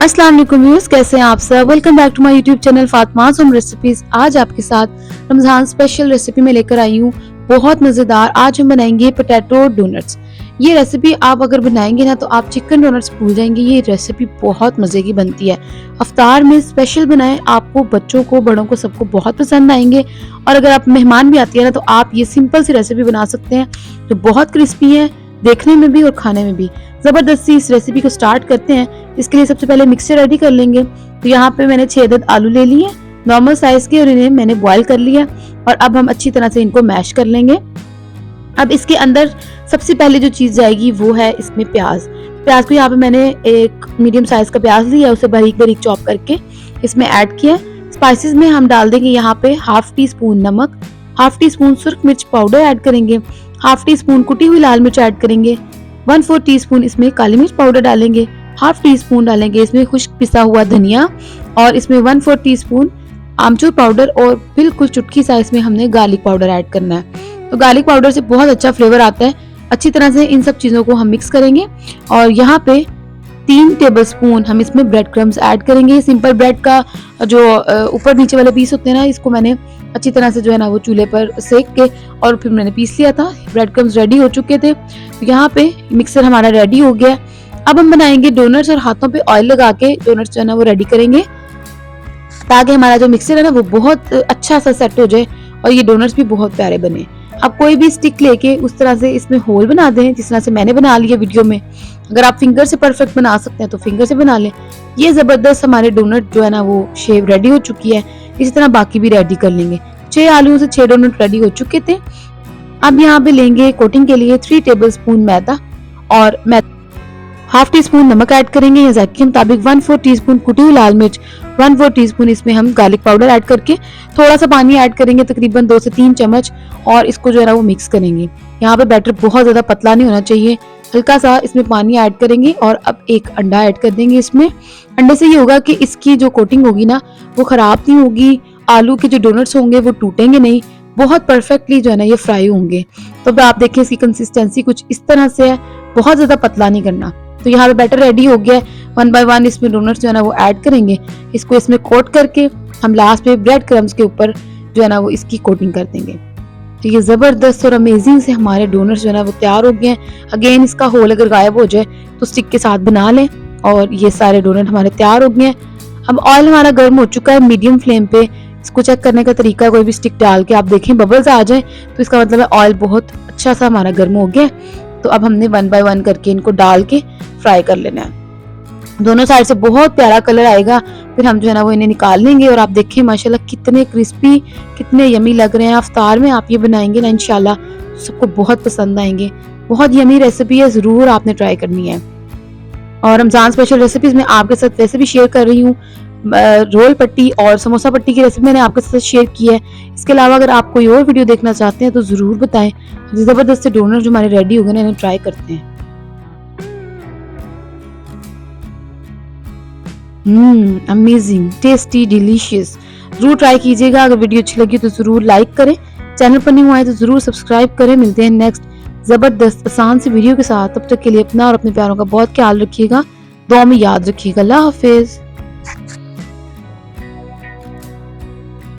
अस्सलाम वालेकुम व्यूअर्स, कैसे हैं आप सब। Welcome back to my YouTube channel Fatima's home recipes. आज आपके साथ रमजान स्पेशल रेसिपी में लेकर आई हूँ, बहुत मजेदार। आज हम बनाएंगे पोटैटो डोनट्स। ये रेसिपी आप अगर बनाएंगे ना तो आप चिकन डोनट्स भूल जाएंगे। ये रेसिपी बहुत मजे की बनती है। अफ्तार में स्पेशल बनाएं, आपको बच्चों को बड़ों को सबको बहुत पसंद आएंगे। और अगर आप मेहमान भी आती है ना तो आप ये सिंपल सी रेसिपी बना सकते हैं जो बहुत क्रिस्पी है, देखने में भी और खाने में भी। जबरदस्ती इस रेसिपी को स्टार्ट करते हैं। इसके लिए सबसे पहले मिक्सचर रेडी कर लेंगे। तो यहाँ पे मैंने 6 अदद आलू ले लिए नॉर्मल साइज के और इन्हें मैंने बॉईल कर लिया। और अब हम अच्छी तरह से इनको मैश कर लेंगे। अब इसके अंदर सबसे पहले जो चीज जाएगी वो है इसमें प्याज। प्याज को यहाँ पे मैंने एक मीडियम साइज का प्याज लिया, उसे बारीक बारीक चॉप करके इसमें ऐड किया। स्पाइसेस में हम डाल देंगे यहाँ पे हाफ टी स्पून नमक, हाफ टी स्पून सुर्ख मिर्च पाउडर ऐड करेंगे, हाफ टी स्पून कुटी हुई लाल मिर्च ऐड करेंगे, 1/4 टीस्पून इसमें काली मिर्च पाउडर डालेंगे, हाफ टी स्पून डालेंगे इसमें खुश्क पिसा हुआ धनिया, और इसमें 1/4 टीस्पून आमचूर पाउडर, और बिल्कुल चुटकी सा इसमें हमने गार्लिक पाउडर ऐड करना है। तो गार्लिक पाउडर से बहुत अच्छा फ्लेवर आता है। अच्छी तरह से इन सब चीजों को हम मिक्स करेंगे। और यहाँ पे 3 टेबलस्पून हम इसमें ब्रेड क्रम्स ऐड करेंगे। सिंपल ब्रेड का जो ऊपर नीचे वाले पीस होते हैं ना, इसको मैंने अच्छी तरह से जो है ना वो चूल्हे पर सेक के और फिर मैंने पीस लिया था। ब्रेड क्रम्स रेडी हो चुके थे। तो यहाँ पे मिक्सर हमारा रेडी हो गया। अब हम बनाएंगे डोनट्स और हाथों पे ऑयल लगा के डोनट्स जो है ना वो रेडी करेंगे, ताकि हमारा जो मिक्सर है ना वो बहुत अच्छा सा सेट हो जाए और ये डोनट्स भी बहुत प्यारे बने। आप कोई भी स्टिक लेके उस तरह से इसमें होल बना दें जिस तरह से मैंने बना लिया वीडियो में। अगर आप फिंगर से परफेक्ट बना सकते हैं तो फिंगर से बना लें। ये जबरदस्त हमारे डोनट जो है ना वो शेप रेडी हो चुकी है। इसी तरह बाकी भी रेडी कर लेंगे। 6 आलू से 6 डोनट रेडी हो चुके थे। अब यहाँ पे लेंगे कोटिंग के लिए 3 टेबलस्पून मैदा और हाफ टी स्पून नमक ऐड करेंगे या जायके के मुताबिक, 1/4 टीस्पून कुटी हुई लाल मिर्च, 1/4 टीस्पून इसमें हम गार्लिक पाउडर ऐड करके थोड़ा सा पानी ऐड करेंगे, तकरीबन 2 से 3 चम्मच, और इसको जो है ना वो मिक्स करेंगे। यहाँ पे बैटर बहुत ज्यादा पतला नहीं होना चाहिए, हल्का सा इसमें पानी ऐड करेंगे। और अब एक अंडा ऐड कर देंगे इसमें। अंडे से ये होगा कि इसकी जो कोटिंग होगी ना वो खराब नहीं होगी, आलू के जो डोनट्स होंगे वो टूटेंगे नहीं, बहुत परफेक्टली जो है ना ये फ्राई होंगे। तो आप देखें इसकी कंसिस्टेंसी कुछ इस तरह से है, बहुत ज्यादा पतला नहीं करना। तो यहाँ पे बैटर रेडी हो गया है। 1 बाय 1 इसमें डोनट्स जो है ना वो ऐड करेंगे। इसको इसमें कोट करके हम लास्ट में ब्रेड क्रम्स के ऊपर जो है ना वो इसकी कोटिंग कर देंगे। तो ये जबरदस्त और अमेजिंग से हमारे डोनट्स जो है ना वो तैयार हो गए हैं। अगेन इसका होल अगर गायब हो जाए तो स्टिक के साथ बना लें। और ये सारे डोनट हमारे तैयार हो गए हैं। अब ऑयल हमारा गर्म हो चुका है मीडियम फ्लेम पे। इसको चेक करने का तरीका, कोई भी स्टिक डाल के आप देखें बबल्स आ जाए तो इसका मतलब है ऑयल बहुत अच्छा सा हमारा गर्म हो गया है। तो अब हमने 1 बाय 1 करके इनको डाल के फ्राई कर लेना है। दोनों साइड से बहुत प्यारा कलर आएगा, फिर हम जो है ना वो इन्हें निकाल लेंगे। और आप देखें माशाल्लाह कितने क्रिस्पी, कितने यमी लग रहे हैं। अफ्तार में आप ये बनाएंगे ना इंशाल्लाह सबको बहुत पसंद आएंगे। बहुत यमी रेसिपी है, जरूर आपने ट्राई करनी है। और रमजान स्पेशल रेसिपीज में आपके साथ वैसे भी शेयर कर रही हूँ। रोल पट्टी और समोसा पट्टी की रेसिपी मैंने आपके साथ शेयर की है। इसके अलावा अगर आप कोई और वीडियो देखना चाहते हैं तो जरूर बताएं। जबरदस्त डोनट जो हमारे रेडी हो गए ना, इन्हें ट्राई करते हैं। Amazing, tasty, delicious. जरूर ट्राई कीजिएगा। अगर वीडियो अच्छी लगी तो जरूर लाइक करें। चैनल पर नहीं हुआ है तो जरूर सब्सक्राइब करें। मिलते हैं नेक्स्ट जबरदस्त आसान सी वीडियो के साथ। तब तक के लिए अपना और अपने प्यारों का बहुत ख्याल रखिएगा। दुआ में याद रखिएगा। अल्लाह हाफिज।